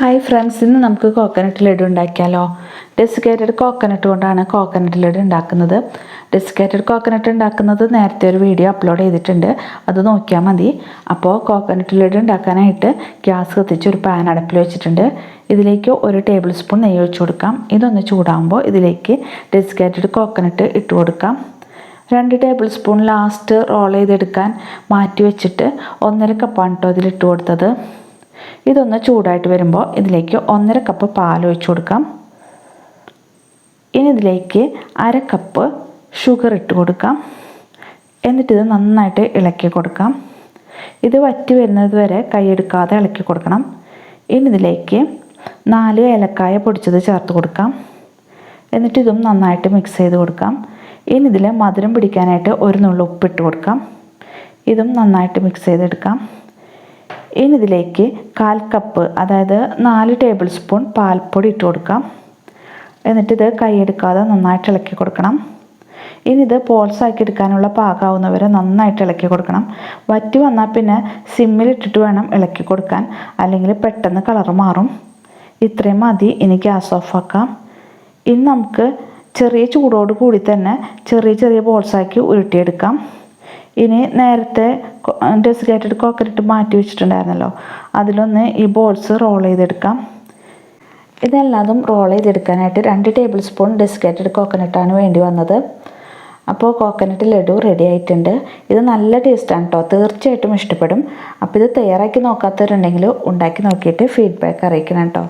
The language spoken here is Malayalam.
ഹായ് ഫ്രണ്ട്സ്, ഇന്ന് നമുക്ക് കോക്കനട്ട് ലഡു ഉണ്ടാക്കിയാലോ. ഡെസിക്കേറ്റഡ് കോക്കനട്ട് കൊണ്ടാണ് കോക്കനട്ട് ലഡു ഉണ്ടാക്കുന്നത്. ഡെസിക്കേറ്റഡ് കോക്കനട്ട് ഉണ്ടാക്കുന്നത് നേരത്തെ ഒരു വീഡിയോ അപ്ലോഡ് ചെയ്തിട്ടുണ്ട്, അത് നോക്കിയാൽ മതി. അപ്പോൾ കോക്കനട്ട് ലഡു ഉണ്ടാക്കാനായിട്ട് ഗ്യാസ് കത്തിച്ച് ഒരു പാൻ അടുപ്പിൽ വെച്ചിട്ടുണ്ട്. ഇതിലേക്ക് 1 ടേബിൾ സ്പൂൺ നെയ്യ് ഒഴിച്ച് കൊടുക്കാം. ഇതൊന്ന് ചൂടാകുമ്പോൾ ഇതിലേക്ക് ഡെസിക്കേറ്റഡ് കോക്കനട്ട് ഇട്ട് കൊടുക്കാം. 2 ടേബിൾ സ്പൂൺ ലാസ്റ്റ് റോൾ ചെയ്തെടുക്കാൻ മാറ്റി വെച്ചിട്ട് 1.5 കപ്പാണ് കേട്ടോ ഇതിലിട്ട് കൊടുത്തത്. ഇതൊന്ന് ചൂടായിട്ട് വരുമ്പോൾ ഇതിലേക്ക് 1.5 കപ്പ് പാൽ ഒഴിച്ച് കൊടുക്കാം. ഇനി ഇതിലേക്ക് 1/2 കപ്പ് ഷുഗർ ഇട്ട് കൊടുക്കാം. എന്നിട്ടിത് നന്നായിട്ട് ഇളക്കി കൊടുക്കാം. ഇത് വറ്റി വരുന്നത് വരെ കൈയെടുക്കാതെ ഇളക്കി കൊടുക്കണം. ഇനി ഇതിലേക്ക് 4 ഏലക്കായ പൊടിച്ചത് ചേർത്ത് കൊടുക്കാം. എന്നിട്ട് ഇതും നന്നായിട്ട് മിക്സ് ചെയ്ത് കൊടുക്കാം. ഇനി ഇതിൽ മധുരം പിടിക്കാനായിട്ട് 1 നുള്ളു ഉപ്പിട്ട് കൊടുക്കാം. ഇതും നന്നായിട്ട് മിക്സ് ചെയ്തെടുക്കാം. ഇനി ഇതിലേക്ക് 1/4 കപ്പ്, അതായത് 4 ടേബിൾ സ്പൂൺ പാൽപ്പൊടി ഇട്ട് കൊടുക്കാം. എന്നിട്ടിത് കൈയെടുക്കാതെ നന്നായിട്ട് ഇളക്കി കൊടുക്കണം. ഇനി ഇത് പോൾസാക്കി എടുക്കാനുള്ള പാകമാവുന്നവരെ നന്നായിട്ട് ഇളക്കി കൊടുക്കണം. വറ്റി വന്നാൽ പിന്നെ സിമ്മിലിട്ടിട്ട് വേണം ഇളക്കി കൊടുക്കാൻ, അല്ലെങ്കിൽ പെട്ടെന്ന് കളർ മാറും. ഇത്രയും മതി. ഇനി ഗ്യാസ് ഓഫ് ആക്കാം. ഇനി നമുക്ക് ചെറിയ ചൂടോട് കൂടി തന്നെ ചെറിയ ചെറിയ ബോൾസാക്കി ഉരുട്ടിയെടുക്കാം. ഇനി നേരത്തെ ഡെസിക്കേറ്റഡ് കോക്കനട്ട് മാറ്റി വെച്ചിട്ടുണ്ടായിരുന്നല്ലോ, അതിലൊന്ന് ഈ ബോൾസ് റോൾ ചെയ്തെടുക്കാം. ഇതെല്ലാതും റോൾ ചെയ്തെടുക്കാനായിട്ട് 2 ടേബിൾ സ്പൂൺ ഡെസിക്കേറ്റഡ് കോക്കനട്ടാണ് വേണ്ടി വന്നത്. അപ്പോൾ കോക്കനട്ട് ലഡു റെഡി ആയിട്ടുണ്ട്. ഇത് നല്ല ടേസ്റ്റാണ് കേട്ടോ, തീർച്ചയായിട്ടും ഇഷ്ടപ്പെടും. അപ്പോൾ ഇത് തയ്യാറാക്കി നോക്കാത്തവരുണ്ടെങ്കിൽ ഉണ്ടാക്കി നോക്കിയിട്ട് ഫീഡ്ബാക്ക് അറിയിക്കണം കേട്ടോ.